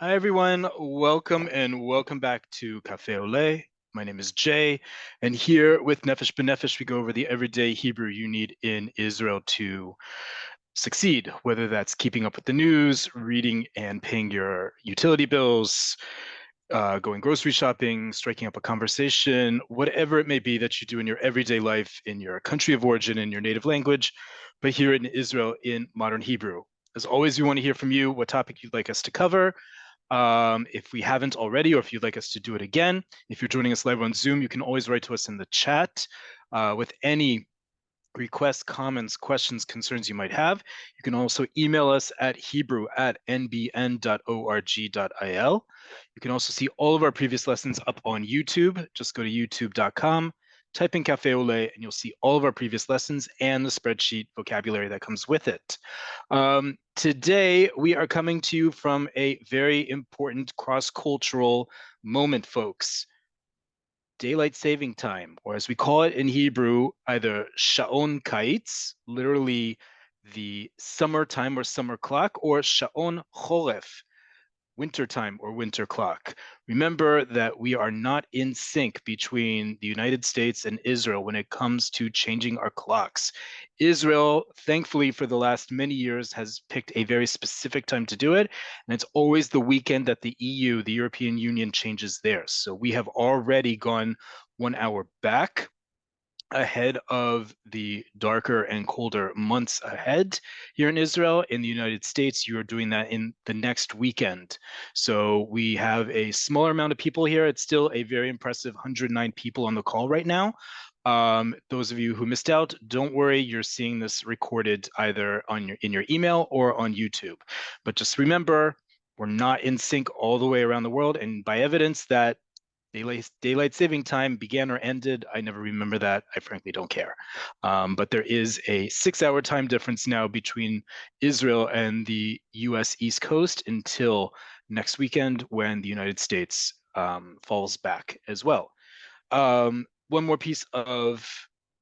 Hi, everyone. Welcome back to Cafe Oleh. My name is Jay, and here with Nefesh, we go over the everyday Hebrew you need in Israel to succeed, whether that's keeping up with the news, reading and paying your utility bills, going grocery shopping, striking up a conversation, whatever it may be that you do in your everyday life in your country of origin, in your native language, but here in Israel in modern Hebrew. As always, we want to hear from you what topic you'd like us to cover. If we haven't already, or if you'd like us to do it again, if you're joining us live on Zoom, you can always write to us in the chat with any requests, comments, questions, concerns you might have. You can also email us at hebrew@nbn.org.il. You can also see all of our previous lessons up on YouTube. Just go to youtube.com, type in Cafe Oleh, and you'll see all of our previous lessons and the spreadsheet vocabulary that comes with it. Today, we are coming to you from a very important cross-cultural moment, folks. Daylight saving time, or as we call it in Hebrew, either sha'on kaitz, literally the summertime or summer clock, or sha'on choref, wintertime or winter clock. Remember that we are not in sync between the United States and Israel when it comes to changing our clocks. Israel, thankfully, for the last many years, has picked a very specific time to do it, and it's always the weekend that the EU, the European Union, changes theirs. So we have already gone 1 hour back, ahead of the darker and colder months ahead here in Israel. In the United States, you're doing that in the next weekend. So we have a smaller amount of people here. It's still a very impressive 109 people on the call right now. Those of you who missed out, don't worry, you're seeing this recorded either in your email or on YouTube. But just remember, we're not in sync all the way around the world, and by evidence that daylight saving time began or ended, I never remember that. I frankly don't care. But there is a 6 hour time difference now between Israel and the US East Coast until next weekend when the United States falls back as well. One more piece of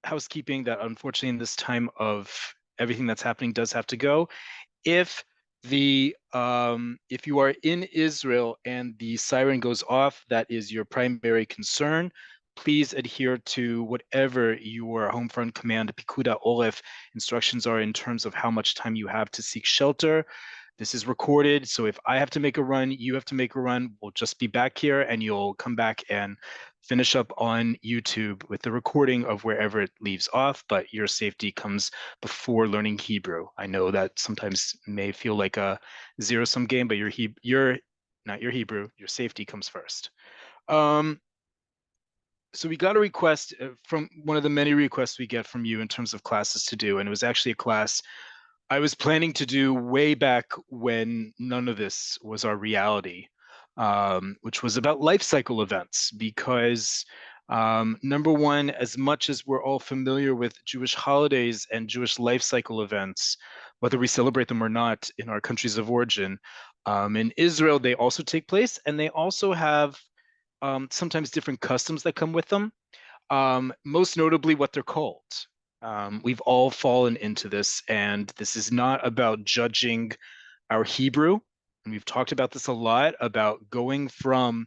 housekeeping that unfortunately in this time of everything that's happening does have to go. If you are in Israel and the siren goes off, that is your primary concern. Please adhere to whatever your home front command Pikuda Oleh instructions are in terms of how much time you have to seek shelter. This is recorded, so if I have to make a run, you have to make a run. We'll just be back here and you'll come back and finish up on YouTube with the recording of wherever it leaves off, but your safety comes before learning Hebrew. I know that sometimes may feel like a zero-sum game, but you're not your Hebrew, your safety comes first. So we got a request from one of the many requests we get from you in terms of classes to do, and it was actually a class I was planning to do way back when none of this was our reality, which was about life cycle events. Because number one, as much as we're all familiar with Jewish holidays and Jewish life cycle events, whether we celebrate them or not in our countries of origin, in Israel, they also take place, and they also have sometimes different customs that come with them. Most notably what they're called. We've all fallen into this, and this is not about judging our Hebrew. And we've talked about this a lot, about going from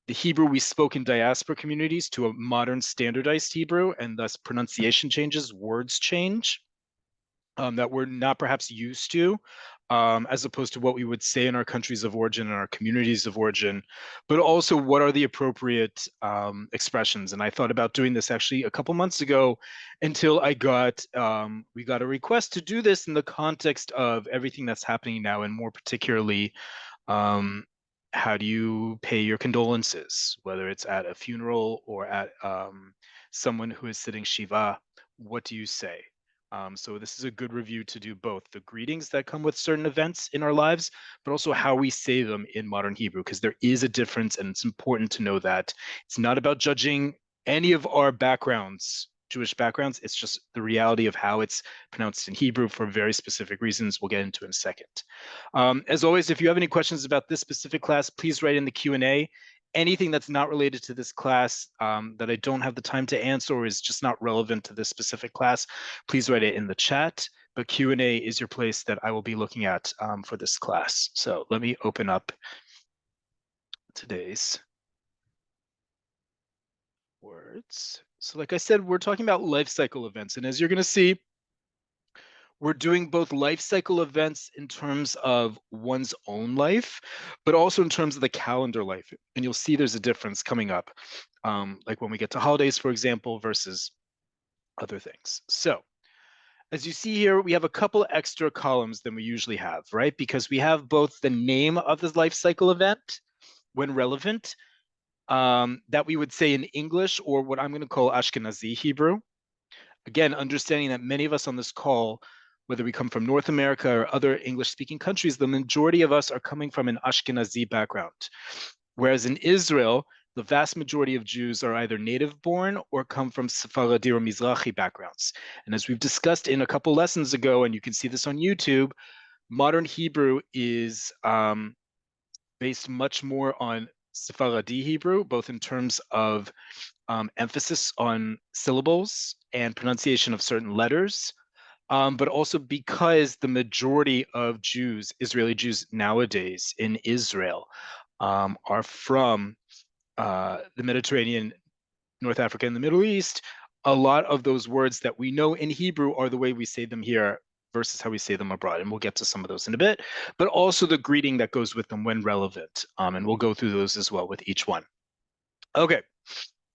the Hebrew we spoke in diaspora communities to a modern standardized Hebrew, and thus pronunciation changes, words change that we're not perhaps used to, as opposed to what we would say in our countries of origin and our communities of origin, but also what are the appropriate expressions. And I thought about doing this actually a couple months ago until we got a request to do this in the context of everything that's happening now, and more particularly, how do you pay your condolences, whether it's at a funeral or at someone who is sitting Shiva? What do you say? So this is a good review to do both the greetings that come with certain events in our lives, but also how we say them in modern Hebrew, because there is a difference, and it's important to know that it's not about judging any of our backgrounds, Jewish backgrounds. It's just the reality of how it's pronounced in Hebrew for very specific reasons we'll get into in a second. As always, if you have any questions about this specific class, please write in the Q&A. Anything that's not related to this class that I don't have the time to answer or is just not relevant to this specific class, please write it in the chat. But Q&A is your place that I will be looking at for this class. So let me open up today's words. So like I said, we're talking about life cycle events. And as you're going to see, we're doing both life cycle events in terms of one's own life, but also in terms of the calendar life. And you'll see there's a difference coming up, like when we get to holidays, for example, versus other things. So as you see here, we have a couple extra columns than we usually have, right? Because we have both the name of the life cycle event when relevant, that we would say in English, or what I'm going to call Ashkenazi Hebrew. Again, understanding that many of us on this call, whether we come from North America or other English-speaking countries, the majority of us are coming from an Ashkenazi background. Whereas in Israel, the vast majority of Jews are either native-born or come from Sephardi or Mizrahi backgrounds. And as we've discussed in a couple lessons ago, and you can see this on YouTube, modern Hebrew is based much more on Sephardi Hebrew, both in terms of emphasis on syllables and pronunciation of certain letters, but also because the majority of Jews, Israeli Jews nowadays in Israel, are from the Mediterranean, North Africa, and the Middle East. A lot of those words that we know in Hebrew are the way we say them here versus how we say them abroad. And we'll get to some of those in a bit, but also the greeting that goes with them when relevant. And we'll go through those as well with each one. Okay,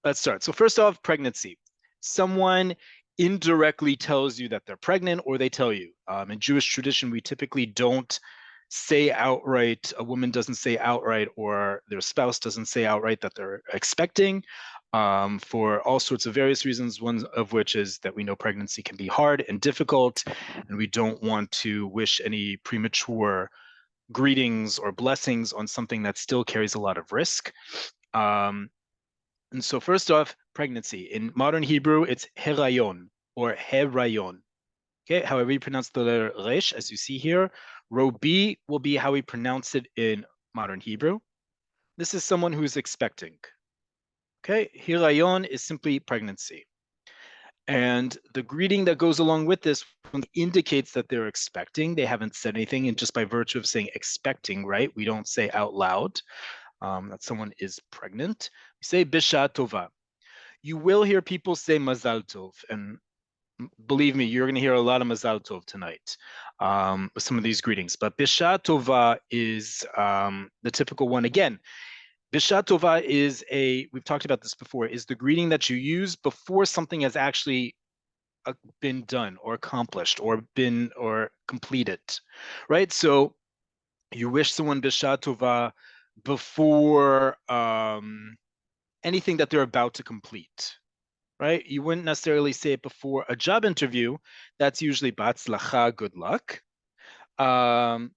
let's start. So first off, pregnancy. Someone indirectly tells you that they're pregnant, or they tell you. In Jewish tradition, we typically don't say outright, a woman doesn't say outright, or their spouse doesn't say outright that they're expecting, for all sorts of various reasons, one of which is that we know pregnancy can be hard and difficult, and we don't want to wish any premature greetings or blessings on something that still carries a lot of risk. And so first off, pregnancy. In modern Hebrew, it's herayon or herayon. Okay, however you pronounce the letter resh, as you see here. Row B will be how we pronounce it in modern Hebrew. This is someone who's expecting. Okay, hirayon is simply pregnancy. And the greeting that goes along with this indicates that they're expecting. They haven't said anything, and just by virtue of saying expecting, right? We don't say out loud that someone is pregnant. We say bisha tova. You will hear people say mazal tov, and believe me, you're going to hear a lot of mazal tov tonight with some of these greetings. But bisha tova is the typical one. Again, bisha tova is we've talked about this before, is the greeting that you use before something has actually been done or accomplished or completed, right? So you wish someone bisha tova before anything that they're about to complete, right? You wouldn't necessarily say it before a job interview. That's usually batzlacha, good luck. But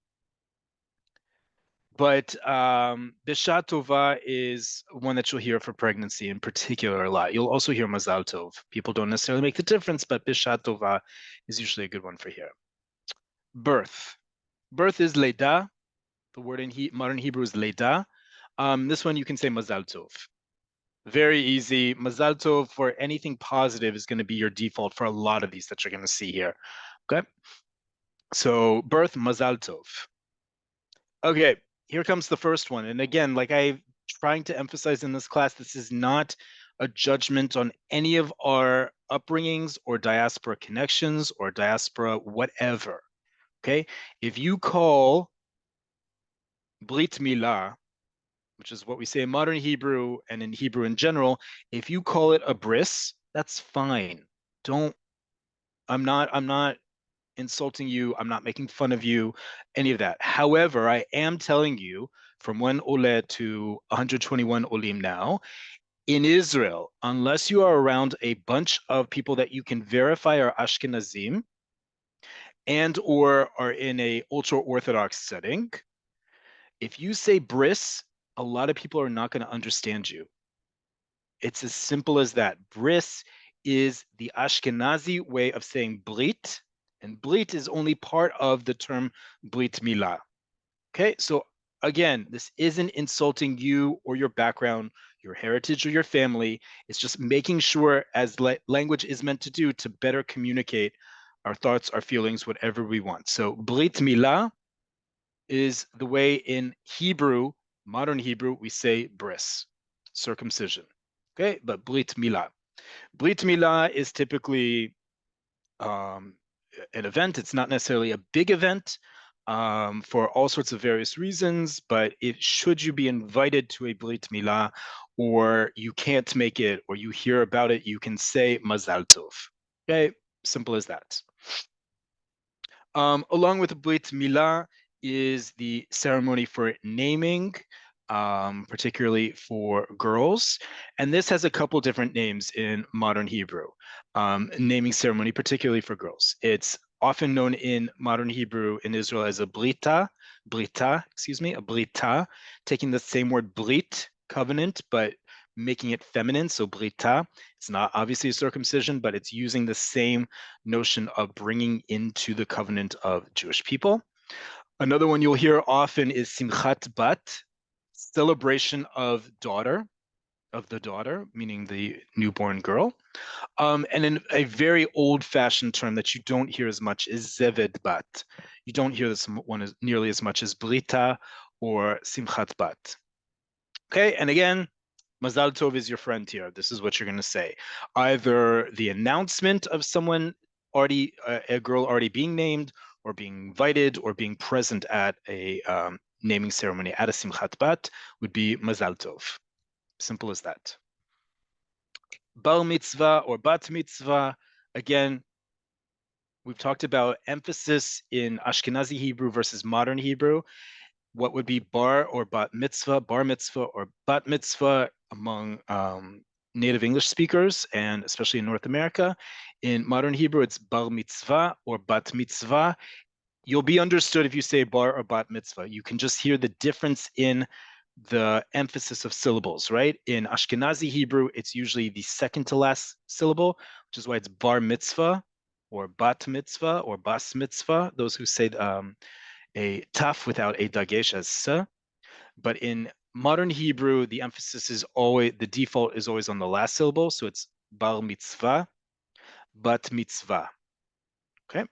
bisha tova is one that you'll hear for pregnancy in particular a lot. You'll also hear mazal tov. People don't necessarily make the difference, but bisha tova is usually a good one for here. Birth. Birth is leda. The word in modern Hebrew is leda. This one you can say mazal tov. Very easy. Mazal tov for anything positive is going to be your default for a lot of these that you're going to see here. Okay. So birth, mazal tov. Okay, here comes the first one. And again, like I'm trying to emphasize in this class, this is not a judgment on any of our upbringings or diaspora connections or diaspora whatever. Okay. If you call Brit Milah, which is what we say in modern Hebrew and in Hebrew in general, if you call it a bris, that's fine. I'm not insulting you. I'm not making fun of you, any of that. However, I am telling you from one Oleh to 121 Olim now, in Israel, unless you are around a bunch of people that you can verify are Ashkenazim and or are in a ultra-Orthodox setting, if you say bris, a lot of people are not going to understand you. It's as simple as that. Bris is the Ashkenazi way of saying brit, and brit is only part of the term brit milah. Okay, so again, this isn't insulting you or your background, your heritage or your family. It's just making sure, as language is meant to do, to better communicate our thoughts, our feelings, whatever we want. So brit milah is the way in Hebrew Modern Hebrew, we say bris, circumcision. Okay, but Brit Milah. Brit Milah is typically um, an event. It's not necessarily a big event for all sorts of various reasons, but should you be invited to a Brit Milah or you can't make it or you hear about it, you can say Mazal Tov. Okay, simple as that. Along with the Brit Milah is the ceremony for naming, particularly for girls. And this has a couple different names in modern Hebrew, naming ceremony, particularly for girls. It's often known in modern Hebrew in Israel as a a brita, taking the same word brit, covenant, but making it feminine, so brita. It's not obviously a circumcision, but it's using the same notion of bringing into the covenant of Jewish people. Another one you'll hear often is simchat bat, celebration of the daughter, meaning the newborn girl. And then a very old-fashioned term that you don't hear as much is zeved bat. You don't hear this one nearly as much as brita or simchat bat. Okay, and again, Mazal Tov is your friend here. This is what you're going to say. Either the announcement of someone already, a girl already being named, or being invited, or being present at a naming ceremony at a Simchat Bat would be Mazal Tov. Simple as that. Bar mitzvah or bat mitzvah, again, we've talked about emphasis in Ashkenazi Hebrew versus modern Hebrew. What would be bar or bar mitzvah or bat mitzvah among native English speakers, and especially in North America. In modern Hebrew, it's bar mitzvah or bat mitzvah. You'll be understood if you say bar or bat mitzvah. You can just hear the difference in the emphasis of syllables, right? In Ashkenazi Hebrew, it's usually the second to last syllable, which is why it's bar mitzvah or bat mitzvah or bas mitzvah, those who say a taf without a dagesh as s. But in modern Hebrew, the emphasis is always, the default is always on the last syllable. So it's bar mitzvah, bat mitzvah. Okay.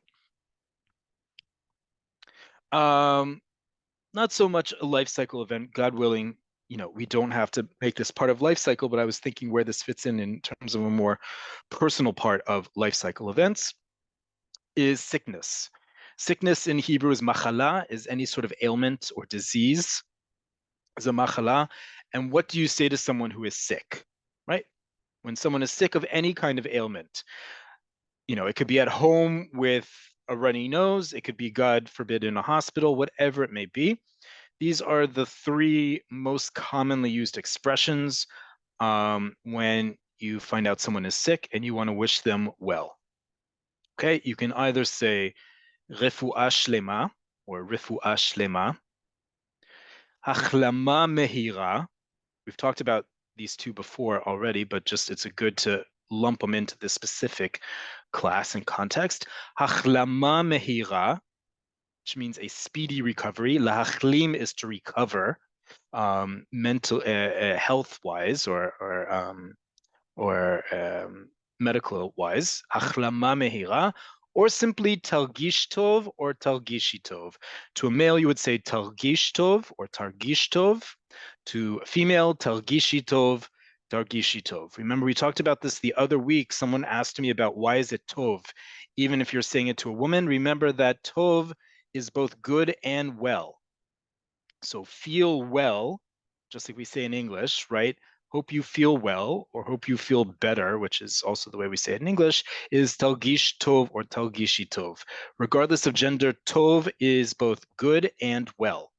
Not so much a life cycle event, God willing, we don't have to make this part of life cycle, but I was thinking where this fits in terms of a more personal part of life cycle events is sickness. Sickness in Hebrew is machala, is any sort of ailment or disease, is a machala. And what do you say to someone who is sick, right? When someone is sick of any kind of ailment, it could be at home with a runny nose, it could be, God forbid, in a hospital, whatever it may be. These are the three most commonly used expressions when you find out someone is sick and you want to wish them well. Okay, you can either say refuah shlema or refuah shlema, hachlama mehira. We've talked about these two before already, but just it's good to lump them into this specific class and context. Hachlama mehira, which means a speedy recovery. Lahachlim is to recover, mental, health-wise or medical-wise. Hachlama mehira, or simply targish tov or targishi tov. To a male, you would say targish tov or targish tov. To a female, targishi tov, targishi tov. Remember, we talked about this the other week. Someone asked me about why is it tov, even if you're saying it to a woman. Remember that tov is both good and well. So feel well, just like we say in English, right? Hope you feel well or hope you feel better, which is also the way we say it in English, is talgish tov or talgishi tov. Regardless of gender, tov is both good and well.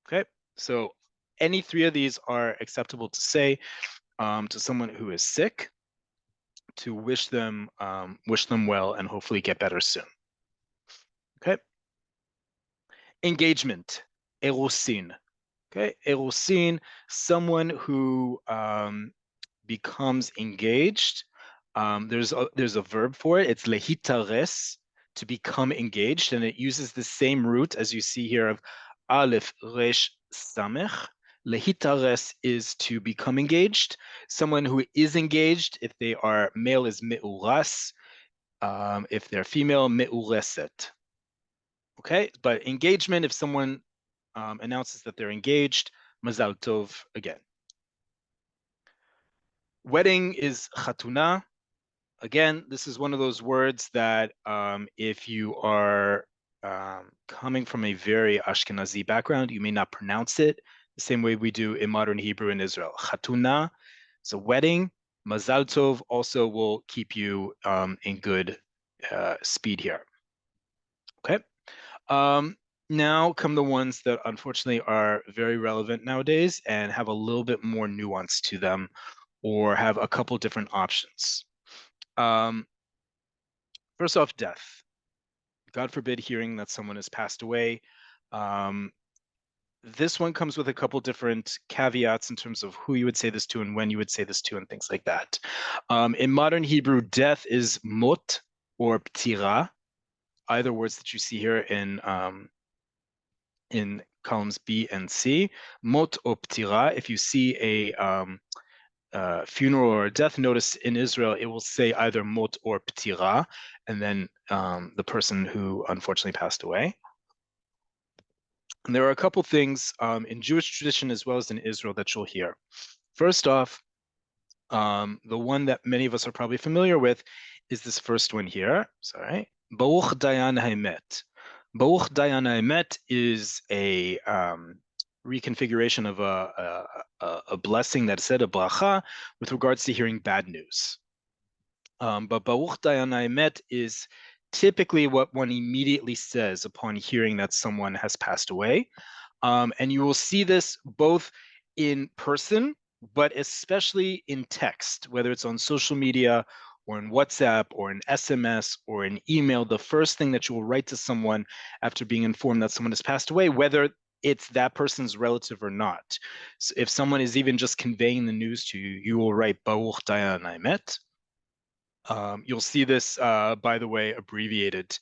Okay, so any three of these are acceptable to say to someone who is sick, to wish them well and hopefully get better soon. Okay. Engagement, erusin. Okay, erusin, someone who becomes engaged. There's a verb for it. It's lehitares, to become engaged, and it uses the same root as you see here of aleph resh samech. Lehitares is to become engaged. Someone who is engaged, if they are male, is meuras. If they're female, meureset. Okay, but engagement, if someone announces that they're engaged, Mazal tov again. Wedding is chatuna. Again, this is one of those words that if you are coming from a very Ashkenazi background, you may not pronounce it the same way we do in modern Hebrew in Israel. Chatuna, so wedding. Mazal tov also will keep you in good speed here. Okay. Now come the ones that unfortunately are very relevant nowadays and have a little bit more nuance to them or have a couple different options. First off, death. God forbid hearing that someone has passed away. This one comes with a couple different caveats in terms of who you would say this to and when you would say this to and things like that. In modern Hebrew, death is mot or ptira, either words that you see here in columns B and C. Mot or ptira, if you see a funeral or a death notice in Israel, it will say either mot or ptira, and then the person who unfortunately passed away. And there are a couple things in Jewish tradition as well as in Israel that you'll hear. First off, the one that many of us are probably familiar with is this first one here. Sorry. Baruch Dayan Haemet. Baruch Dayan Haemet is a reconfiguration of a blessing that said a bracha with regards to hearing bad news. But Baruch Dayan Haemet is typically what one immediately says upon hearing that someone has passed away. And you will see this both in person, but especially in text, whether it's on social media or in WhatsApp or in SMS or in email. The first thing that you will write to someone after being informed that someone has passed away, whether it's that person's relative or not. So if someone is even just conveying the news to you, you will write Baruch Dayan Haemet. You'll see this, by the way, abbreviated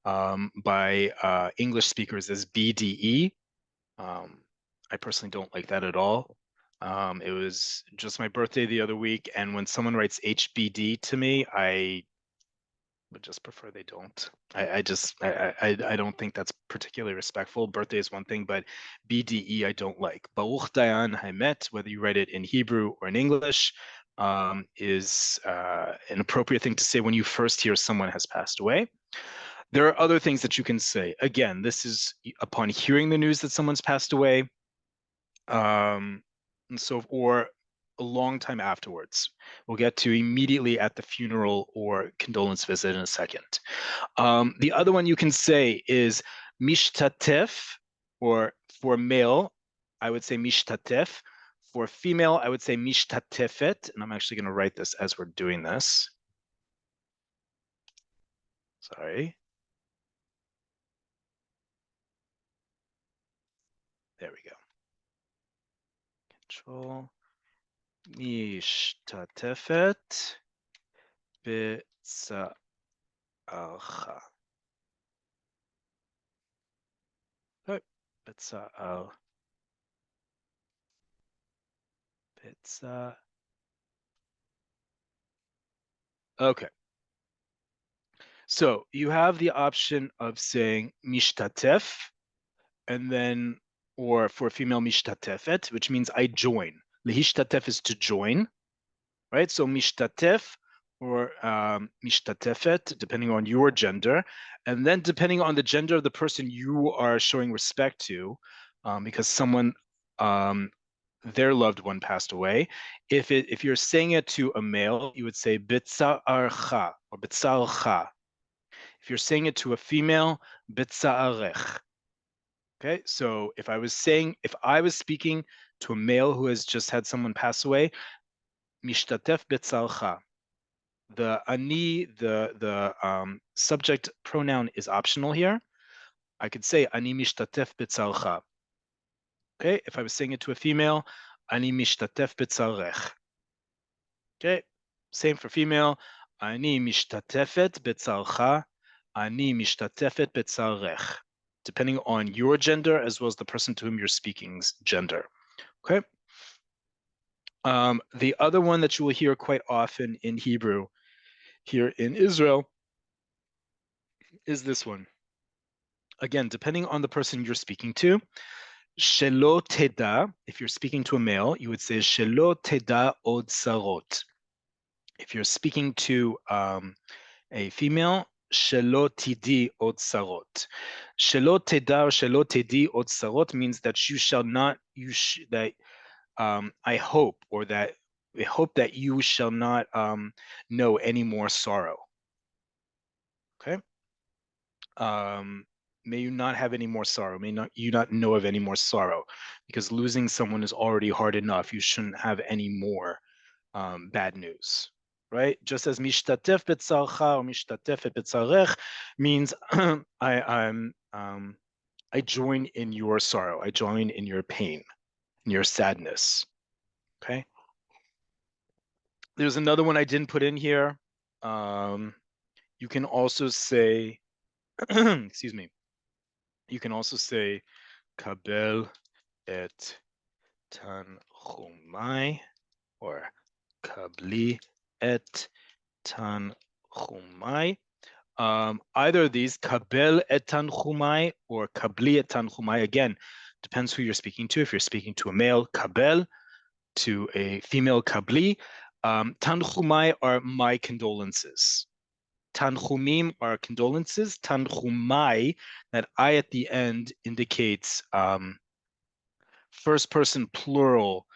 by English speakers as BDE. I personally don't like that at all. It was just my birthday the other week, and when someone writes HBD to me, I would just prefer they don't. I don't think that's particularly respectful. Birthday is one thing, but BDE I don't like. Baruch Dayan Haemet, whether you write it in Hebrew or in English, is an appropriate thing to say when you first hear someone has passed away. There are other things that you can say. Again, this is upon hearing the news that someone's passed away, and so or a long time afterwards. We'll get to immediately at the funeral or condolence visit in a second. The other one you can say is mishtatef, or for male, I would say mishtatef. For female, I would say mishtatefet, and I'm actually going to write this as we're doing this. Sorry. There we go. Control. Mishtatefet b'tza'archa. B'tza'ar. B'tza. Okay. So you have the option of saying mishtatef, and then, or for female mishtatefet, which means I join. Lehishtatef is to join, right? So mishtatef or mishtatefet, depending on your gender, and then depending on the gender of the person you are showing respect to, because someone, their loved one passed away. If you're saying it to a male, you would say bitza'archa or bitza'archa. If you're saying it to a female, bitza'arech. Okay, so if I was speaking to a male who has just had someone pass away, mishtatef bitza'archa. The ani, the subject pronoun is optional here. I could say ani mishtatef bitza'archa. Okay, if I was saying it to a female, ani mishtatef bitza'arech. Okay, same for female. Ani mishtatefet betzarcha, ani mishtatefet betzarech, depending on your gender as well as the person to whom you're speaking's gender. Okay. The other one that you will hear quite often in Hebrew here in Israel is this one. Again, depending on the person you're speaking to, Shelo teda, if you're speaking to a male, you would say Shelo teda od sarot. If you're speaking to a female, Shelo tidi od sarot. Shelo teda or Shelo tedi od sarot means that you shall not, that I hope, or that I hope that you shall not know any more sorrow. Okay. May you not have any more sorrow. May not you not know of any more sorrow, because losing someone is already hard enough. You shouldn't have any more bad news, right? Just as mishtatef betzarcha or mishtatefet betzarech means I join in your sorrow. I join in your pain, in your sadness. Okay. There's another one I didn't put in here. You can also say, excuse me. You can also say kabel et tanchumai, or kabli et tanchumai. Either of these, kabel et tanchumai or kabli et tanchumai, again, depends who you're speaking to. If you're speaking to a male, kabel, to a female, kabli. Tanchumai are my condolences. Tanchumim are condolences. Tanchumai, that I at the end, indicates first person plural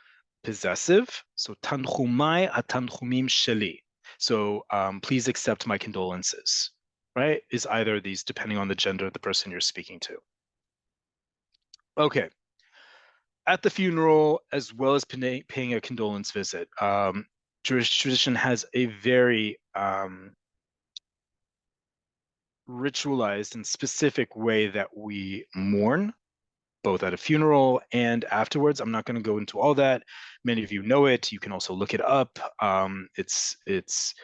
possessive. So tanchumai hatanchumim sheli. So please accept my condolences, right? Is either of these, depending on the gender of the person you're speaking to. Okay. At the funeral, as well as paying a condolence visit, Jewish tradition has a very ritualized and specific way that we mourn, both at a funeral and afterwards. I'm not going to go into all that. Many of you know it. You can also look it up. It's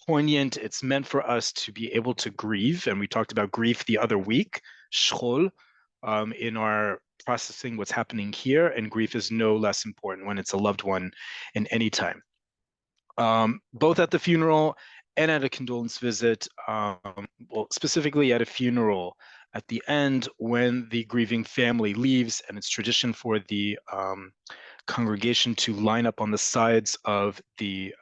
poignant. It's meant for us to be able to grieve, and we talked about grief the other week, shchol, in our processing what's happening here, and grief is no less important when it's a loved one in any time. Both at the funeral and at a condolence visit, well, specifically at a funeral, at the end, when the grieving family leaves, and it's tradition for the congregation to line up on the sides of the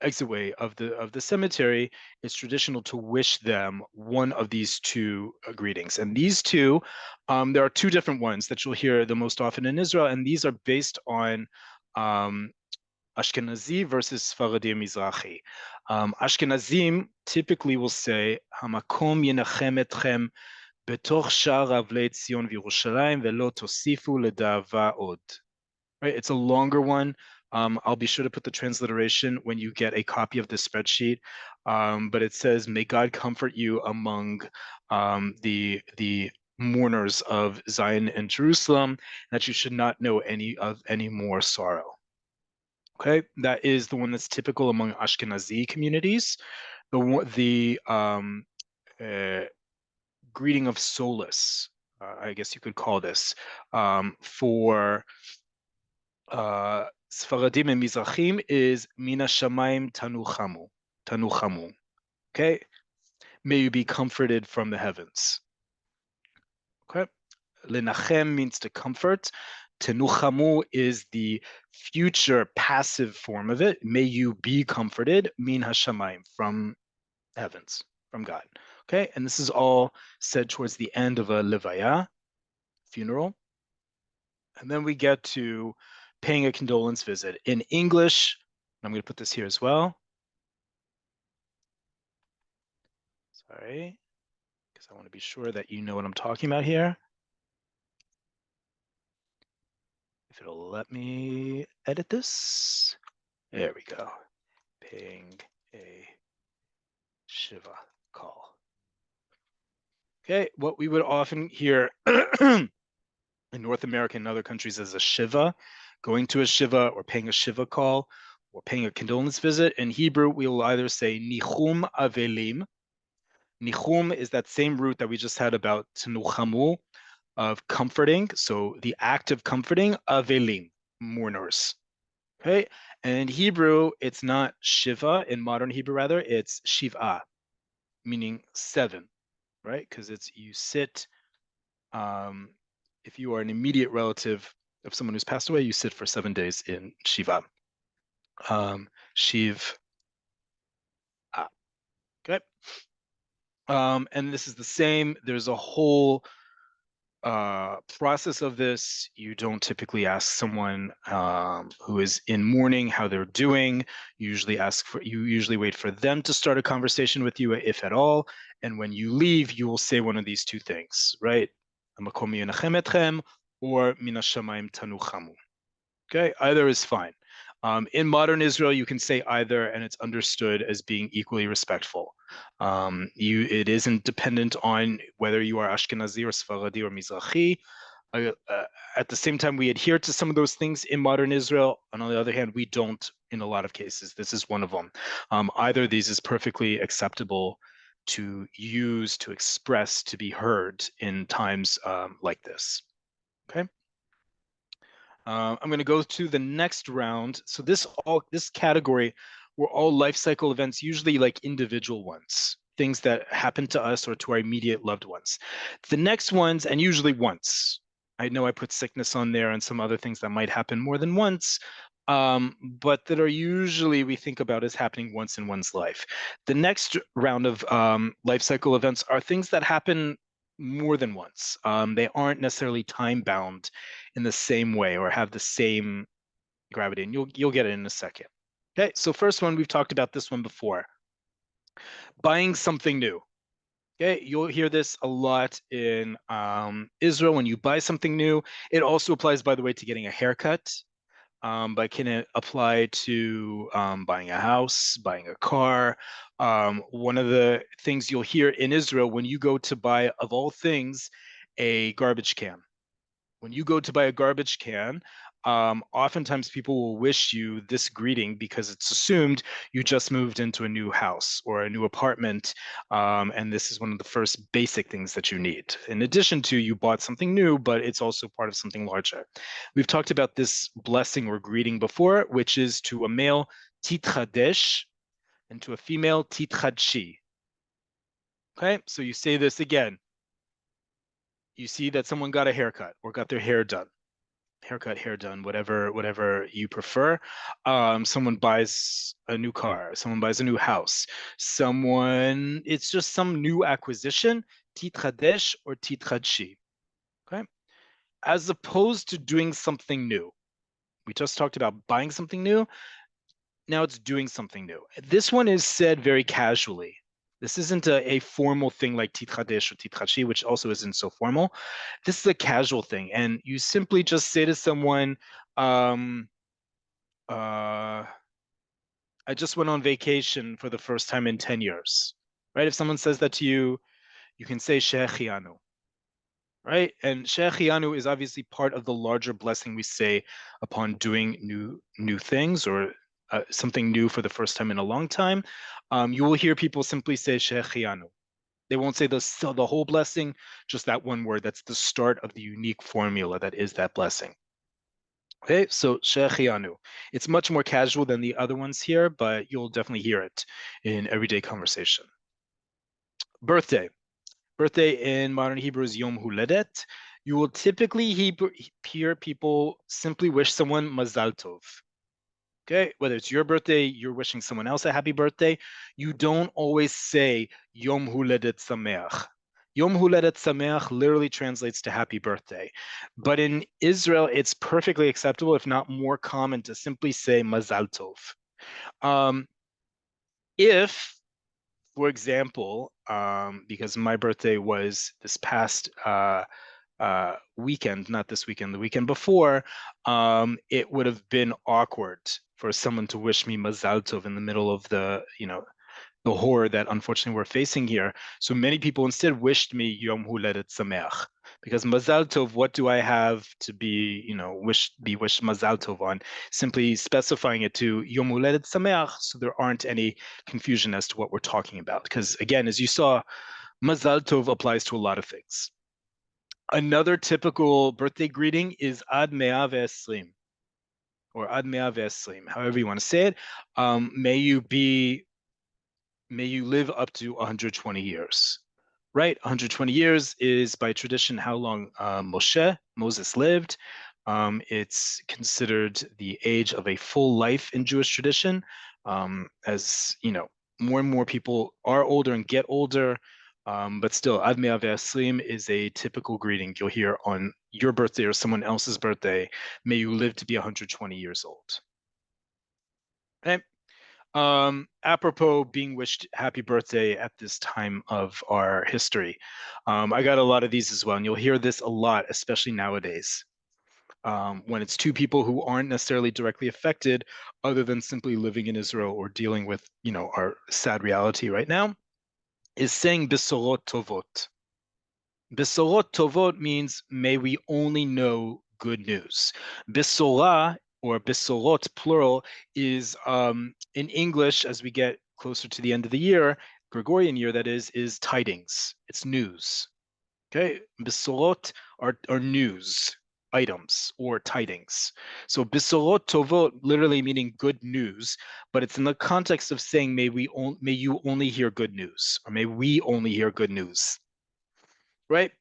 exitway of the cemetery, it's traditional to wish them one of these two greetings. And these two, there are two different ones that you'll hear the most often in Israel, and these are based on Ashkenazi versus Sfaradi Mizrahi. Ashkenazim typically will say, "Hamakom yenachem etchem betoch shar avlei Tzion v'Yerushalayim velo tosifu ledava od." Right, it's a longer one. I'll be sure to put the transliteration when you get a copy of this spreadsheet. But it says, "May God comfort you among the mourners of Zion and Jerusalem, that you should not know any more sorrow." Okay, that is the one that's typical among Ashkenazi communities. The greeting of solace, I guess you could call this, for Sfaradim and Mizrahim is Mina Shamayim Tanuchamu. Okay, may you be comforted from the heavens. Okay, Lenachem means to comfort. Tenuchamu is the future passive form of it. May you be comforted, min hashamayim, from heavens, from God. Okay, and this is all said towards the end of a levaya, funeral. And then we get to paying a condolence visit. In English, I'm going to put this here as well. Sorry, because I want to be sure that you know what I'm talking about here. If it'll let me edit this. There we go. Paying a Shiva call. Okay, what we would often hear in North America and other countries as a Shiva, going to a Shiva or paying a Shiva call or paying a condolence visit. In Hebrew, we will either say Nichum Avelim. Nichum is that same root that we just had about Tenuchamu, of comforting. So the act of comforting, Avelim, mourners. Okay, and in Hebrew, it's not Shiva, in modern Hebrew rather, it's Shiva, meaning 7, right? Because it's you sit If you are an immediate relative of someone who's passed away, you sit for 7 days in Shiva. Shiv. Okay. And this is the same. There's a whole process of this. You don't typically ask someone who is in mourning how they're doing. You usually wait for them to start a conversation with you, if at all. And when you leave, you will say one of these two things, right? Hamakom yinachem etchem or min hashamayim tanuchamu. Okay, either is fine. In modern Israel, you can say either, and it's understood as being equally respectful. It isn't dependent on whether you are Ashkenazi or Sfaradi or Mizrahi. At the same time, we adhere to some of those things in modern Israel, and on the other hand, we don't in a lot of cases. This is one of them. Either of these is perfectly acceptable to use, to express, to be heard in times like this. Okay. I'm going to go to the next round. So this category were all life cycle events, usually like individual ones, things that happen to us or to our immediate loved ones. The next ones, and usually once. I know I put sickness on there and some other things that might happen more than once, but that are usually we think about as happening once in one's life. The next round of life cycle events are things that happen more than once. They aren't necessarily time bound in the same way or have the same gravity, and you'll get it in a second. Okay, so first one, we've talked about this one before. Buying something new. Okay, you'll hear this a lot in Israel when you buy something new. It also applies, by the way, to getting a haircut, but can apply to buying a house, buying a car. One of the things you'll hear in Israel when you go to buy, of all things, a garbage can. When you go to buy a garbage can, oftentimes people will wish you this greeting because it's assumed you just moved into a new house or a new apartment, and this is one of the first basic things that you need. In addition to you bought something new, but it's also part of something larger. We've talked about this blessing or greeting before, which is to a male, titchadesh, and to a female, titchadshi. Okay, so you say this again. You see that someone got a haircut or got their hair done. Haircut, hair done, whatever you prefer. Someone buys a new car, someone buys a new house, it's just some new acquisition, titchadesh or titchadshi. Okay, as opposed to doing something new. We just talked about buying something new. Now it's doing something new. This one is said very casually. This isn't a formal thing like titchadesh or titchadshi, which also isn't so formal. This is a casual thing, and you simply just say to someone, I just went on vacation for the first time in 10 years, right? If someone says that to you, you can say shechianu, right? And shechianu is obviously part of the larger blessing we say upon doing new things or something new for the first time in a long time. You will hear people simply say shechianu. They won't say the whole blessing, just that one word. That's the start of the unique formula that is that blessing. Okay, so shechianu. It's much more casual than the other ones here, but you'll definitely hear it in everyday conversation. Birthday. Birthday in modern Hebrew is Yom Huledet. You will typically hear people simply wish someone Mazal Tov. Okay, whether it's your birthday, you're wishing someone else a happy birthday, you don't always say Yom Huledet Sameach. Yom Huledet Sameach literally translates to happy birthday. But in Israel, it's perfectly acceptable, if not more common, to simply say Mazal Tov. If, for example, because my birthday was this past weekend, not this weekend, the weekend before, it would have been awkward for someone to wish me Mazal Tov in the middle of the horror that unfortunately we're facing here. So many people instead wished me Yom Huledet Sameach, because Mazal Tov, what do I have to be, wished Mazal Tov on? Simply specifying it to Yom Huledet Sameach, so there aren't any confusion as to what we're talking about. Because again, as you saw, Mazal Tov applies to a lot of things. Another typical birthday greeting is Ad Mea Ve'esrim, or Ad Mea Ve'esrim, however you want to say it. May you live up to 120 years, right? 120 years is by tradition how long Moses lived. It's considered the age of a full life in Jewish tradition. As you know, more and more people are older and get older. But still, Ad Me'ah Ve'asrim is a typical greeting you'll hear on your birthday or someone else's birthday. May you live to be 120 years old. Okay. Apropos being wished happy birthday at this time of our history. I got a lot of these as well, and you'll hear this a lot, especially nowadays. When it's two people who aren't necessarily directly affected, other than simply living in Israel or dealing with, our sad reality right now, is saying Besorot Tovot. Besorot Tovot means may we only know good news. Besorah or Besorot plural is in English, as we get closer to the end of the year, Gregorian year that is tidings. It's news. Okay, Besorot are news items or tidings. So Besorot Tovot literally meaning good news, but it's in the context of saying may you only hear good news, or may we only hear good news. Right?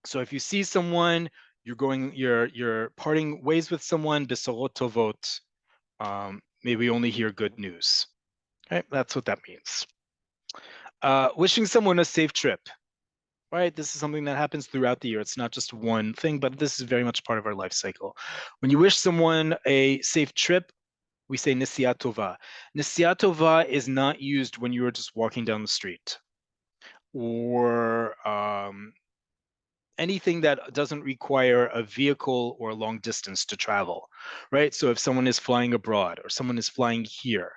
So if you see someone, you're parting ways with someone, Besorot Tovot, may we only hear good news. Okay, that's what that means. Wishing someone a safe trip. Right, this is something that happens throughout the year. It's not just one thing, but this is very much part of our life cycle. When you wish someone a safe trip, we say Nesiat Tova. Nesiat Tova is not used when you are just walking down the street or anything that doesn't require a vehicle or a long distance to travel, right? So if someone is flying abroad or someone is flying here,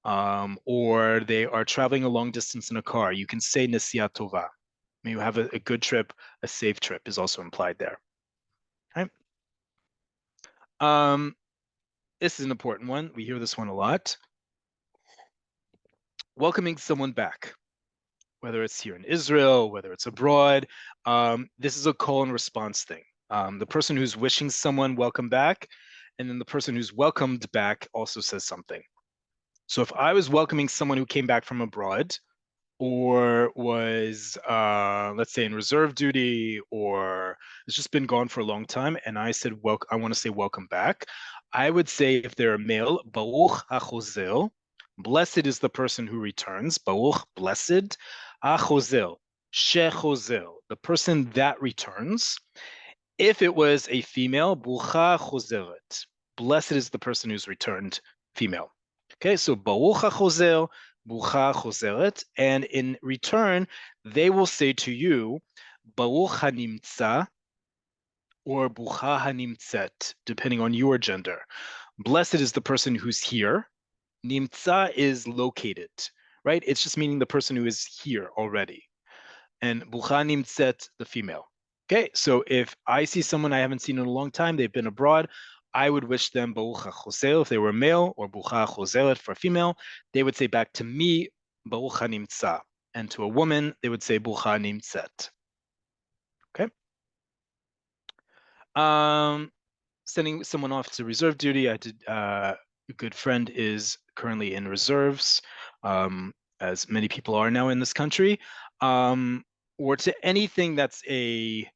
or they are traveling a long distance in a car, you can say Nesiat Tova. You have a good trip, a safe trip is also implied there. Right? This is an important one. We hear this one a lot. Welcoming someone back, whether it's here in Israel, whether it's abroad. This is a call and response thing. The person who's wishing someone welcome back, and then the person who's welcomed back also says something. So if I was welcoming someone who came back from abroad, or was, let's say, in reserve duty, or has just been gone for a long time, and I said, I want to say welcome back, I would say if they're a male, Baruch HaChozer, blessed is the person who returns, Baruch, blessed, HaChozer, Shechozer, the person that returns. If it was a female, Bucha Chozeret, blessed is the person who's returned, female. Okay, so Baruch HaChozer, Bucha Chozeret, and in return, they will say to you, Baruch HaNimtza, or Bucha HaNimtzet, depending on your gender. Blessed is the person who's here. Nimtza is located, right? It's just meaning the person who is here already. And Bucha Nimtzet, the female. Okay, so if I see someone I haven't seen in a long time, they've been abroad, I would wish them Baruch HaChozer if they were male, or Bucha HaChozeret for female. They would say back to me, Baruch HaNimtza. And to a woman, they would say Bucha Nimtzet. Okay. Sending someone off to reserve duty. I did. A good friend is currently in reserves, as many people are now in this country. Or to anything that's a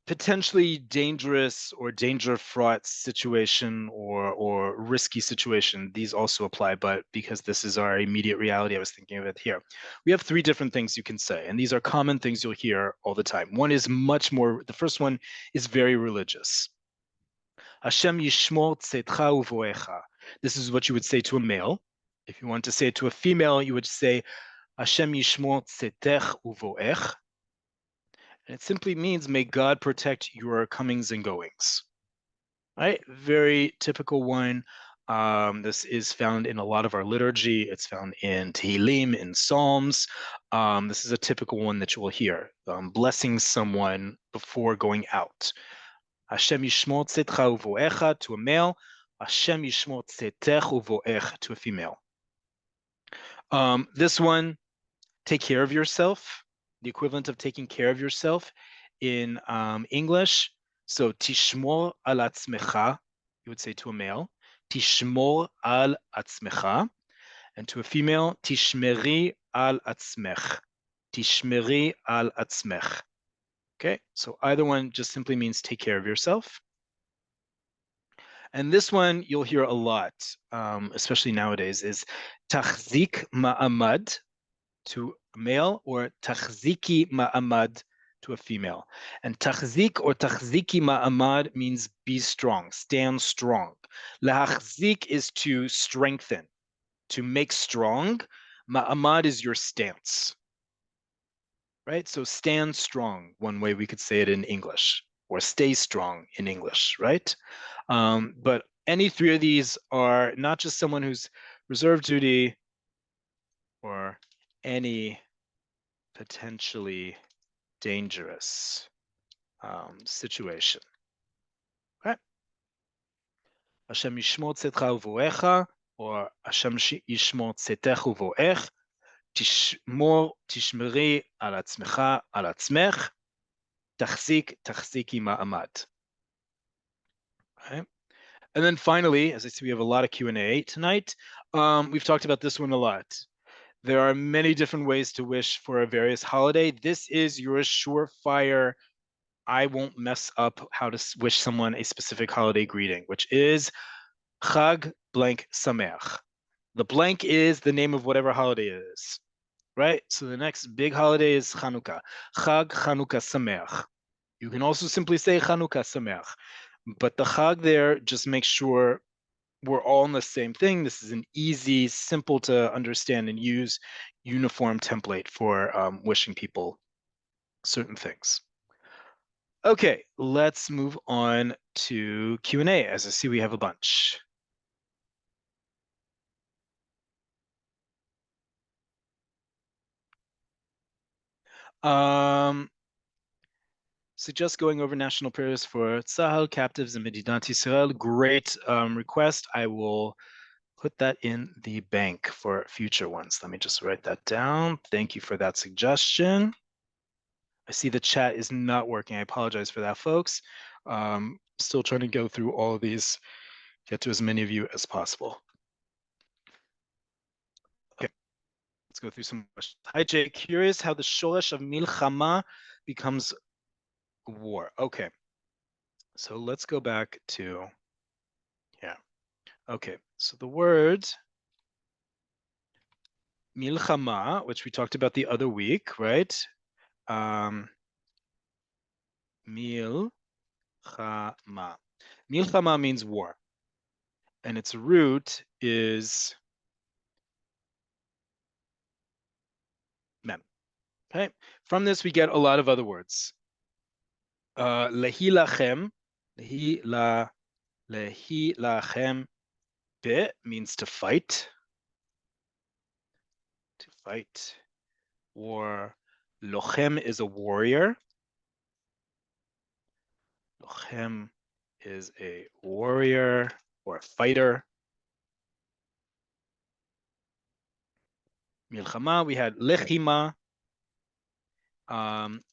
potentially dangerous or danger-fraught situation or risky situation. These also apply, but because this is our immediate reality, I was thinking of it here. We have three different things you can say, and these are common things you'll hear all the time. One is much more, the first one is very religious. Hashem yishmor tzetcha uvoecha. This is what you would say to a male. If you want to say it to a female, you would say Hashem yishmor tzetech uvoech. And it simply means may God protect your comings and goings. Right? Very typical one. This is found in a lot of our liturgy. It's found in Tehillim, in Psalms. This is a typical one that you will hear. Blessing someone before going out. Hashem yishmor tzetcha uvoecha to a male. Hashem yishmor tzetech uvoech to a female. This one, take care of yourself. The equivalent of taking care of yourself in English. So tishmor al atzmecha, you would say to a male. Tishmor al atzmecha. And to a female, tishmeri al atzmech. Tishmeri al atzmech. Okay, so either one just simply means take care of yourself. And this one you'll hear a lot, especially nowadays, is tachzik ma'amad to a male or tachziki ma'amad to a female. And tachzik or tachziki ma'amad means be strong, stand strong. Lahachzik is to strengthen, to make strong. Ma'amad is your stance, right? So stand strong, one way we could say it in English, or stay strong in English, right? But any three of these are not just someone who's reserve duty or any potentially dangerous situation. Okay? Hashem yishmor tzetcha uvoecha, or Hashem yishmor tzetech uvoech, tishmeri al atzmecha al atzmech, tachziki ma'amad. Okay? And then finally, as I see, we have a lot of Q&A tonight. We've talked about this one a lot. There are many different ways to wish for a various holiday. This is your surefire, I won't mess up how to wish someone a specific holiday greeting, which is Chag blank Sameach. The blank is the name of whatever holiday it is, right? So the next big holiday is Chanukah. Chag Chanukah Sameach. You can also simply say Chanukah Sameach, but the Chag there just makes sure we're all in the same thing. This is an easy, simple to understand and use uniform template for wishing people certain things. Okay, let's move on to Q&A. As I see, we have a bunch. Suggest going over national prayers for Tzahal captives in Medinat Yisrael. Great request. I will put that in the bank for future ones. Let me just write that down. Thank you for that suggestion. I see the chat is not working. I apologize for that, folks. Still trying to go through all of these, get to as many of you as possible. Okay, let's go through some questions. Hi, Jay. Curious how the shoresh of milchama becomes war. Okay, so let's go back to, yeah. Okay, so the word milchama, which we talked about the other week, right? Milchama. Milchama means war, and its root is mem. Okay, from this we get a lot of other words. Lehilachem, lehilachem, be means to fight. To fight. Or lochem is a warrior. Lochem is a warrior or a fighter. Milchama, we had lechima.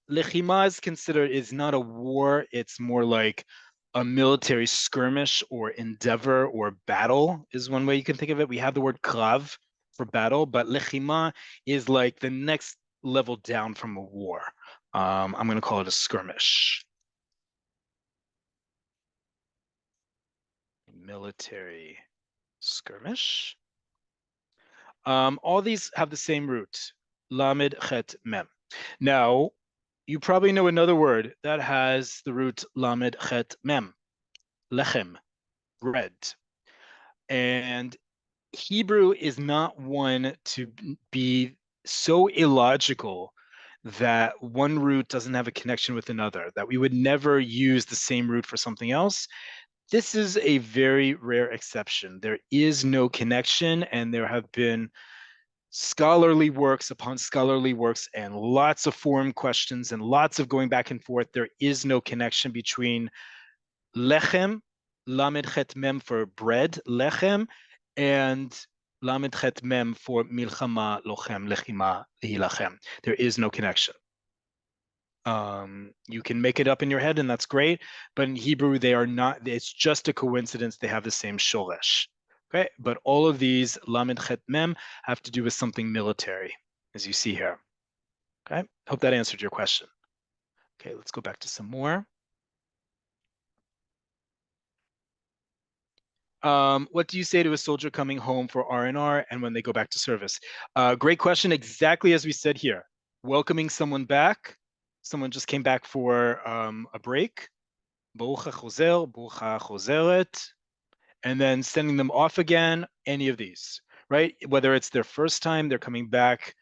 Lechima is not a war, it's more like a military skirmish or endeavor or battle is one way you can think of it. We have the word krav for battle, but lechima is like the next level down from a war. I'm going to call it a skirmish. Military skirmish. All these have the same root, lamed chet mem. Now, you probably know another word that has the root lamed chet mem, lechem, bread. And Hebrew is not one to be so illogical that one root doesn't have a connection with another, that we would never use the same root for something else. This is a very rare exception. There is no connection, and there have been scholarly works upon scholarly works and lots of forum questions and lots of going back and forth. There is no connection between lechem, lamed chet mem for bread, lechem, and lamed chet mem for milchama, lochem, lechima, lehilachem. There is no connection. You can make it up in your head, and that's great. But in Hebrew, they are not. It's just a coincidence. They have the same shoresh. Okay, but all of these lamed chet mem have to do with something military, as you see here. Okay, hope that answered your question. Okay, let's go back to some more. What do you say to a soldier coming home for R&R and when they go back to service? Great question, exactly as we said here. Welcoming someone back. Someone just came back for a break. Baruch hachozer, baruch hachozeret. And then sending them off again, any of these, right? Whether it's their first time, they're coming back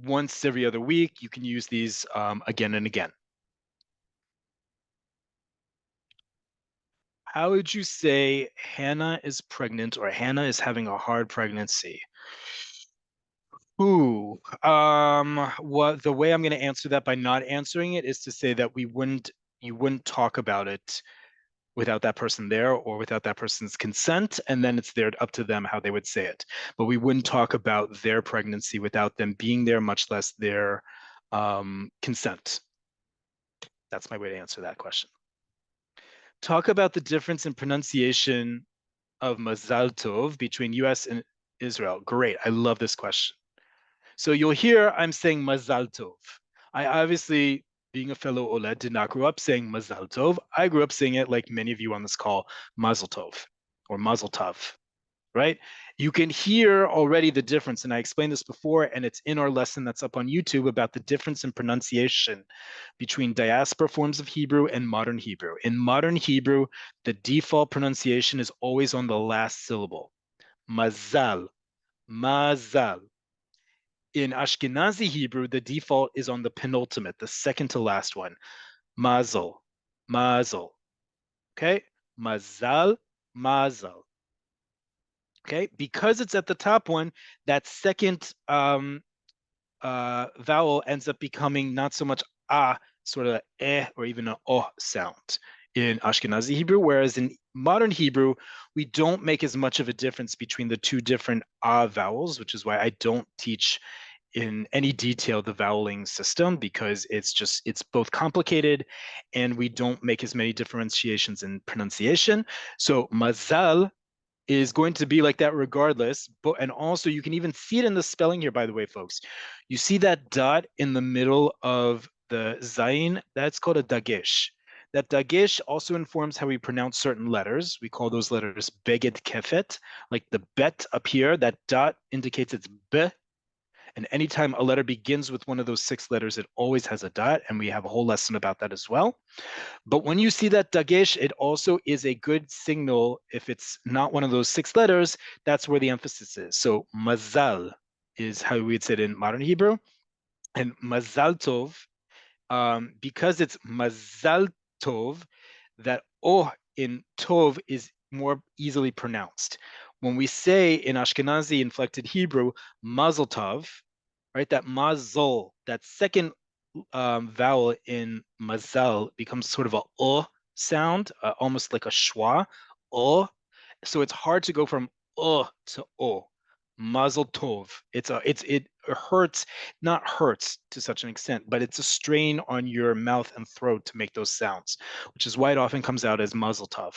once every other week, you can use these again and again. How would you say Hannah is pregnant or Hannah is having a hard pregnancy? Ooh, what the way I'm going to answer that by not answering it is to say that you wouldn't talk about it without that person there or without that person's consent, and then it's there up to them how they would say it. But we wouldn't talk about their pregnancy without them being there, much less their consent. That's my way to answer that question. Talk about the difference in pronunciation of Mazal Tov between US and Israel. Great. I love this question. So you'll hear I'm saying Mazal Tov. I obviously, being a fellow Oleh, did not grow up saying Mazal Tov. I grew up saying it like many of you on this call, Mazel Tov or Mazel Tov, right? You can hear already the difference, and I explained this before, and it's in our lesson that's up on YouTube about the difference in pronunciation between diaspora forms of Hebrew and modern Hebrew. In modern Hebrew, the default pronunciation is always on the last syllable. Mazal, mazal. In Ashkenazi Hebrew, the default is on the penultimate, the second to last one. Mazel, mazel. Okay? Mazal, mazal. Okay? Because it's at the top one, that second vowel ends up becoming not so much sort of or even an sound in Ashkenazi Hebrew, whereas in modern Hebrew, we don't make as much of a difference between the two different vowels, which is why I don't teach in any detail the voweling system, because it's both complicated and we don't make as many differentiations in pronunciation. So mazal is going to be like that regardless. And also you can even see it in the spelling here, by the way, folks. You see that dot in the middle of the zayin? That's called a dagesh. That dagesh also informs how we pronounce certain letters. We call those letters beged kefet, like the bet up here. That dot indicates it's b. And anytime a letter begins with one of those 6 letters, it always has a dot. And we have a whole lesson about that as well. But when you see that dagesh, it also is a good signal. If it's not one of those 6 letters, that's where the emphasis is. So mazal is how we would say it in modern Hebrew. And mazal tov, because it's mazal tov, that in tov is more easily pronounced. When we say in Ashkenazi inflected Hebrew, mazel tov, right? That mazel, that second vowel in mazal becomes sort of a sound, almost like a schwa, So it's hard to go from to o. Mazel tov. It hurts, not hurts to such an extent, but it's a strain on your mouth and throat to make those sounds, which is why it often comes out as mazel tov,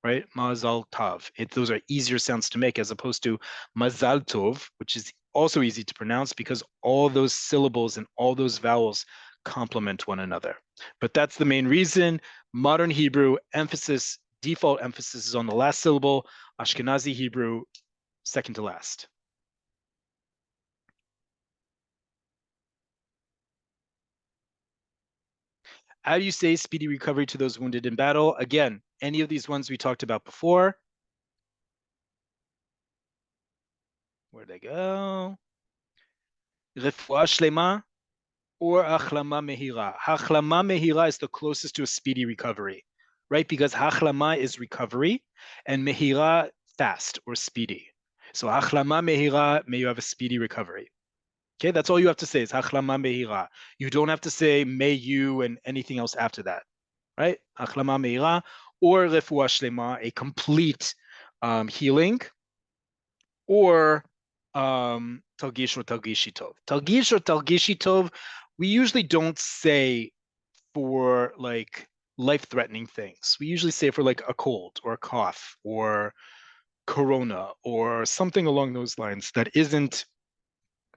right? Mazal tov. Those are easier sounds to make as opposed to mazal tov, which is also easy to pronounce because all those syllables and all those vowels complement one another. But that's the main reason. Modern Hebrew default emphasis is on the last syllable. Ashkenazi Hebrew, second to last. How do you say speedy recovery to those wounded in battle? Again, any of these ones we talked about before. Where'd they go? Refuah shlema or Achlama Mehira. Achlama Mehira is the closest to a speedy recovery, right? Because Achlama is recovery and Mehira fast or speedy. So Achlama Mehira, may you have a speedy recovery. Okay, that's all you have to say is Achlama Mehira. You don't have to say may you and anything else after that, right? Achlama Mehira or Refuah Shlema, a complete healing, or Talgish or Talgishi Tov. Talgish or Talgishi Tov, we usually don't say for like life-threatening things. We usually say for like a cold or a cough or corona or something along those lines that isn't,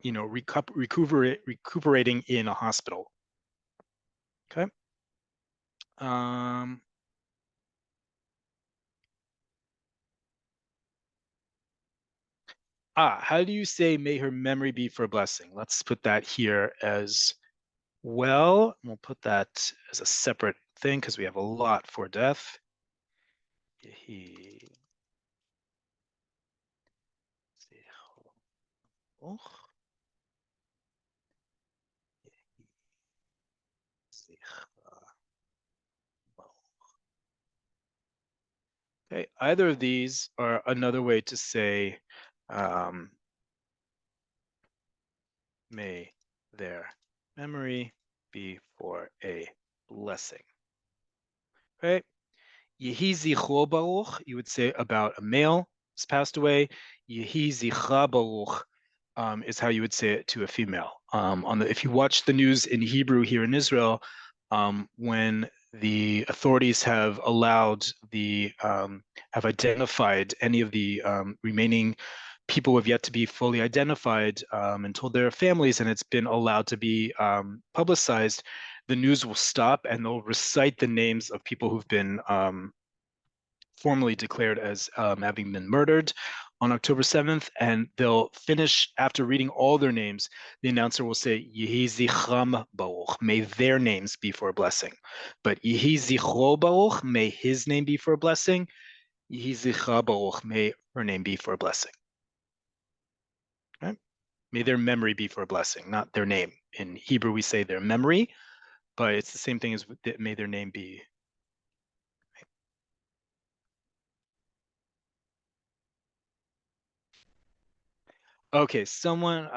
recuperating in a hospital. Okay. How do you say may her memory be for a blessing? Let's put that here as well. We'll put that as a separate thing because we have a lot for death. Yehi zichronoch. Okay, either of these are another way to say may their memory be for a blessing. Right? Yehi zichro baruch, you would say about a male who's passed away. Yehi zichra baruch is how you would say it to a female. If you watch the news in Hebrew here in Israel, when the authorities have have identified any of the remaining people who have yet to be fully identified and told their families, and it's been allowed to be publicized, the news will stop and they'll recite the names of people who've been formally declared as having been murdered on October 7th, and they'll finish after reading all their names. The announcer will say, Yehi zichram baruch, may their names be for a blessing. But Yehi zichro baruch, may his name be for a blessing. Yehi zichra baruch, may her name be for a blessing. Right? May their memory be for a blessing, not their name. In Hebrew, we say their memory, but it's the same thing as may their name be. Okay, someone,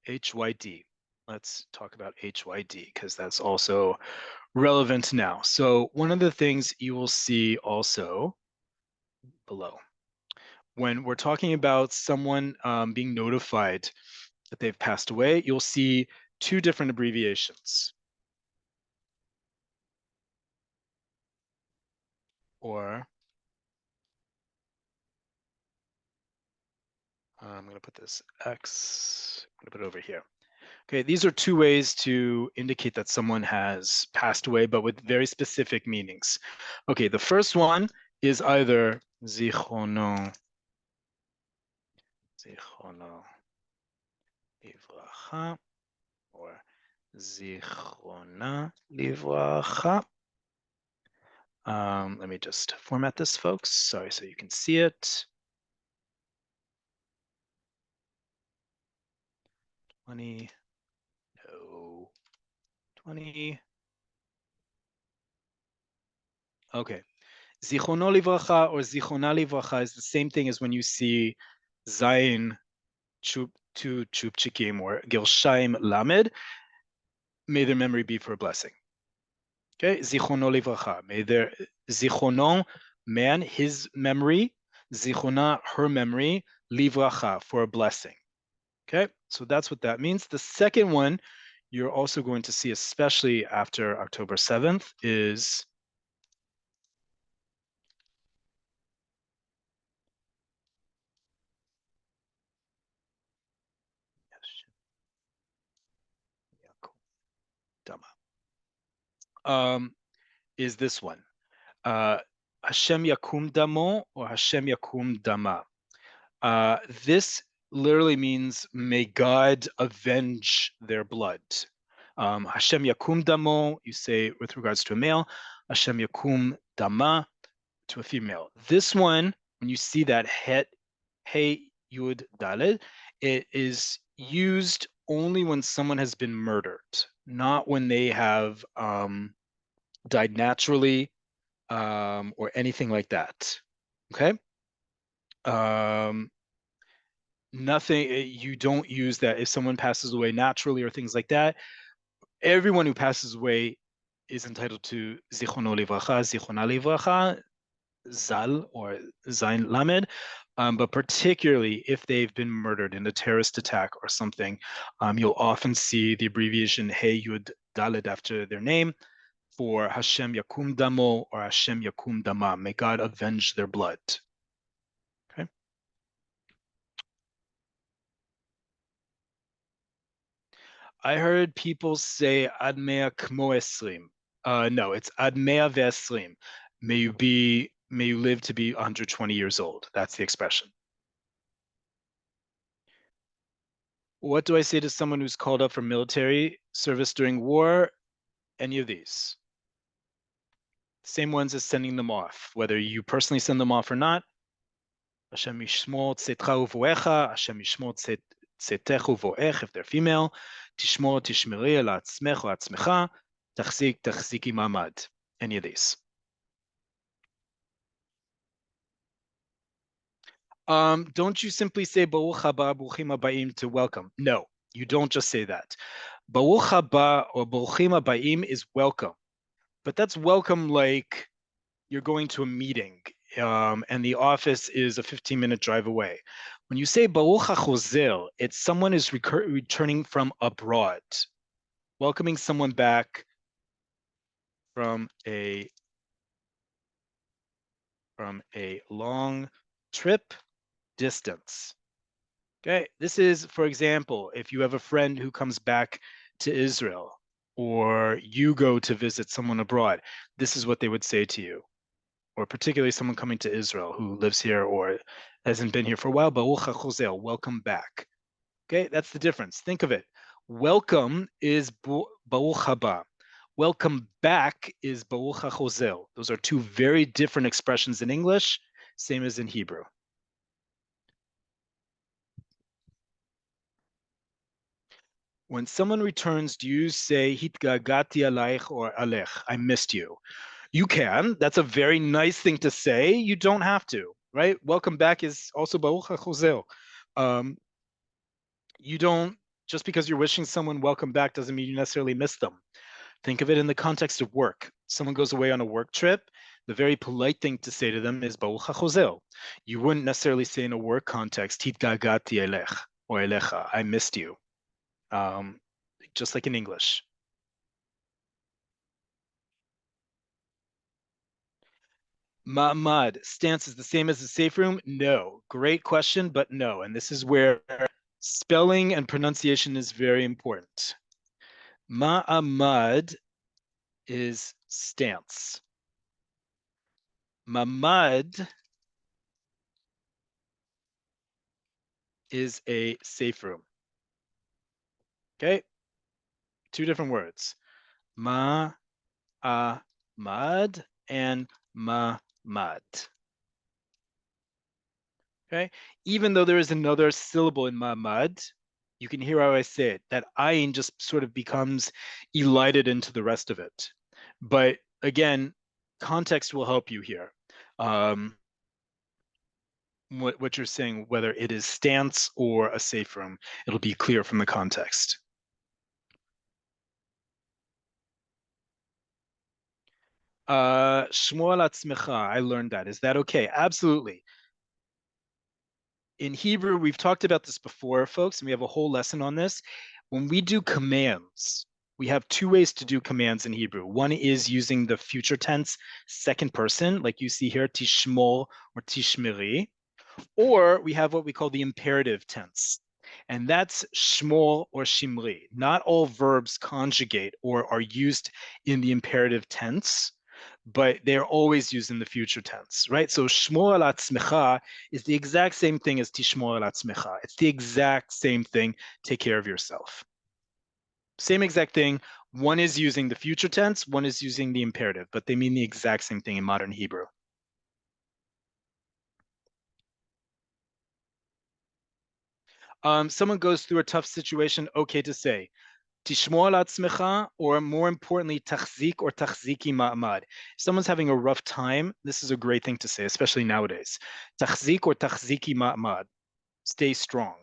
HYD. Let's talk about HYD because that's also relevant now. So one of the things you will see also below, when we're talking about someone being notified that they've passed away, you'll see two different abbreviations. Or I'm going to put this X, I'm going to put it over here. Okay, these are two ways to indicate that someone has passed away, but with very specific meanings. Okay, the first one is either zichrono livracha or zichrona livracha. Let me just format this, folks. Sorry, so you can see it. 20, no, 20. Okay. Zichrono livracha or zichona livracha is the same thing as when you see zayin two chupchikim or gilshaim lamed. May their memory be for a blessing. Okay, zichrono livracha. May their zichrono, man, his memory, zichona, her memory, livracha, for a blessing. Okay, so that's what that means. The second one you're also going to see, especially after October 7th, is is this one. Hashem Yakum Damo or Hashem Yakum Dama. This literally means may God avenge their blood. Hashem Yakum Damo, you say with regards to a male. Hashem Yakum Dama to a female. This one, when you see that het, hey, yud, daled, it is used only when someone has been murdered, not when they have died naturally or anything like that. Okay. Nothing, you don't use that if someone passes away naturally or things like that. Everyone who passes away is entitled to zichrono livracha, zichona livracha, zal or zain lamed, but particularly if they've been murdered in a terrorist attack or something, you'll often see the abbreviation Hey Yud Dalet after their name for Hashem Yakum Damo or Hashem Yakum Dama. May God avenge their blood. I heard people say ad mea kmo esrim. No, it's ad mea ve'esrim. May you live to be 120 years old. That's the expression. What do I say to someone who's called up for military service during war? Any of these. Same ones as sending them off, whether you personally send them off or not. Hashem yishmor tzetcha uvoecha, Hashem yishmor tzetech uvoech, if they're female. Tishmor tishmeri el atzmech o atzmecha, tachzik tachziki mamad. Any of these. Don't you simply say Baruch haba, Bruchim habayim to welcome? No, you don't just say that. Baruch haba or Bruchim habayim is welcome, but that's welcome like you're going to a meeting, and the office is a 15-minute drive away. When you say Baruch hachozer, it's someone is returning from abroad, welcoming someone back from a long trip distance. Okay, this is, for example, if you have a friend who comes back to Israel or you go to visit someone abroad, this is what they would say to you. Or particularly someone coming to Israel who lives here or hasn't been here for a while, Baruch hachozel, welcome back. Okay, that's the difference. Think of it. Welcome is Baruch haba. Welcome back is Baruch hachozel. Those are two very different expressions in English, same as in Hebrew. When someone returns, do you say hitgagati alaich or alech? I missed you. You can. That's a very nice thing to say. You don't have to, right? Welcome back is also Baruch hachozel. You don't, just because you're wishing someone welcome back doesn't mean you necessarily miss them. Think of it in the context of work. Someone goes away on a work trip. The very polite thing to say to them is Baruch hachozel. You wouldn't necessarily say in a work context, hitgagati elech or elecha, I missed you. Just like in English. Ma'amad, stance is the same as the safe room? No. Great question, but no. And this is where spelling and pronunciation is very important. Ma'amad is stance. Mamad is a safe room. Okay? Two different words. Ma'amad and mamad. Okay? Even though there is another syllable in mamad, you can hear how I say it. That ayin just sort of becomes elided into the rest of it. But again, context will help you here. What you're saying, whether it is stance or a safe room, it'll be clear from the context. Shmuel atzmecha, I learned that. Is that okay? Absolutely. In Hebrew, we've talked about this before, folks, and we have a whole lesson on this. When we do commands, we have two ways to do commands in Hebrew. One is using the future tense, second person, like you see here, tishmor or tishmeri. Or we have what we call the imperative tense. And that's shmor or shimri. Not all verbs conjugate or are used in the imperative tense, but they're always used in the future tense, right? So shmor al atzmecha is the exact same thing as tishmor al atzmecha. It's the exact same thing. Take care of yourself. Same exact thing. One is using the future tense, one is using the imperative, but they mean the exact same thing in modern Hebrew. Someone goes through a tough situation, okay to say, tishmor al atzmecha, or more importantly, tachzik or tachziki ma'amad. If someone's having a rough time, this is a great thing to say, especially nowadays. Tachzik or tachziki ma'amad, stay strong.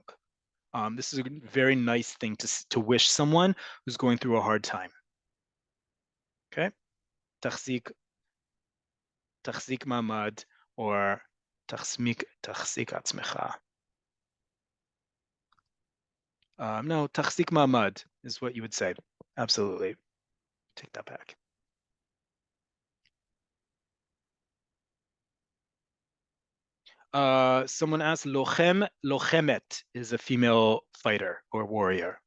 This is a very nice thing to wish someone who's going through a hard time. Okay? Tachzik ma'amad or tachzik atzmecha. No, tachzik ma'amad is what you would say. Absolutely. Take that back. Someone asked, lochem, lochemet is a female fighter or warrior.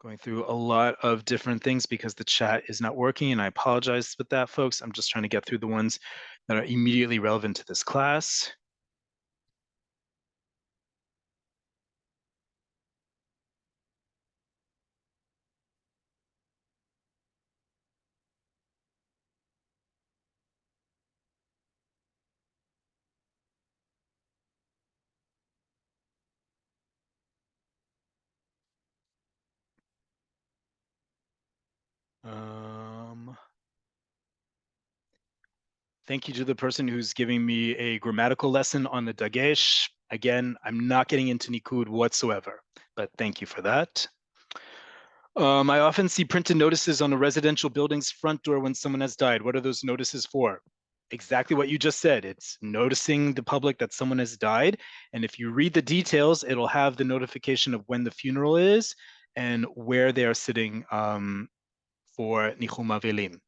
Going through a lot of different things because the chat is not working, and I apologize with that, folks. I'm just trying to get through the ones that are immediately relevant to this class. Thank you to the person who's giving me a grammatical lesson on the dagesh. Again, I'm not getting into Nikud whatsoever, but thank you for that. I often see printed notices on a residential building's front door when someone has died. What are those notices for? Exactly what you just said. It's noticing the public that someone has died. And if you read the details, it'll have the notification of when the funeral is and where they are sitting for Nichum Avelim.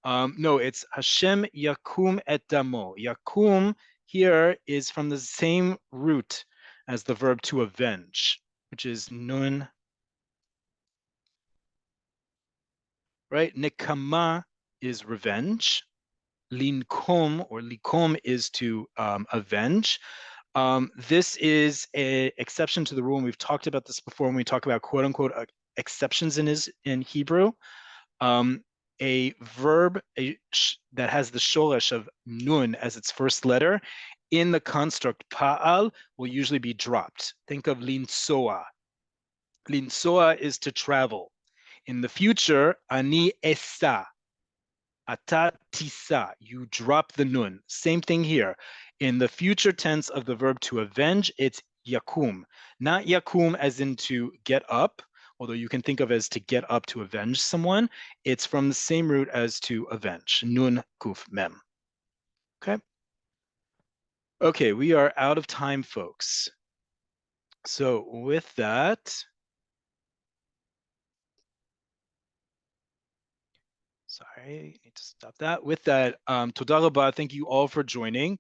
No, it's Hashem Yakum et Damo. Yakum here is from the same root as the verb to avenge, which is nun, right? Nekama is revenge. Linkom or likom is to avenge. This is an exception to the rule, and we've talked about this before when we talk about quote unquote exceptions in Hebrew. A verb that has the shoresh of nun as its first letter in the construct pa'al will usually be dropped. Think of linsoa. Linsoa is to travel. In the future, ani esa. Ata tisa, you drop the nun. Same thing here. In the future tense of the verb to avenge, it's yakum. Not yakum as in to get up, although you can think of as to get up to avenge someone. It's from the same root as to avenge. Nun kuf mem. Okay. Okay, we are out of time, folks. So with that, sorry, I need to stop that. With that, toda rabah, thank you all for joining.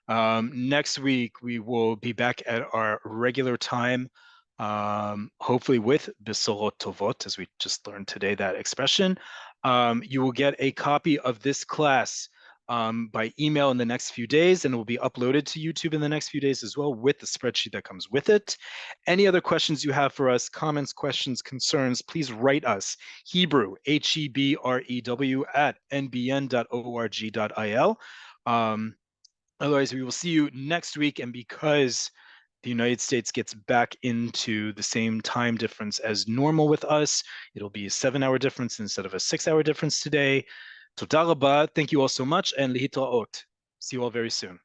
Next week, we will be back at our regular time, hopefully with Besorot Tovot, as we just learned today that expression. You will get a copy of this class by email in the next few days, and it will be uploaded to YouTube in the next few days as well with the spreadsheet that comes with it. Any other questions you have for us, comments, questions, concerns, please write us, Hebrew, HEBREW at nbn.org.il. Otherwise, we will see you next week, and because the United States gets back into the same time difference as normal with us, it'll be a 7-hour difference instead of a 6-hour difference today. Toda rabah, thank you all so much, and lihitraot. See you all very soon.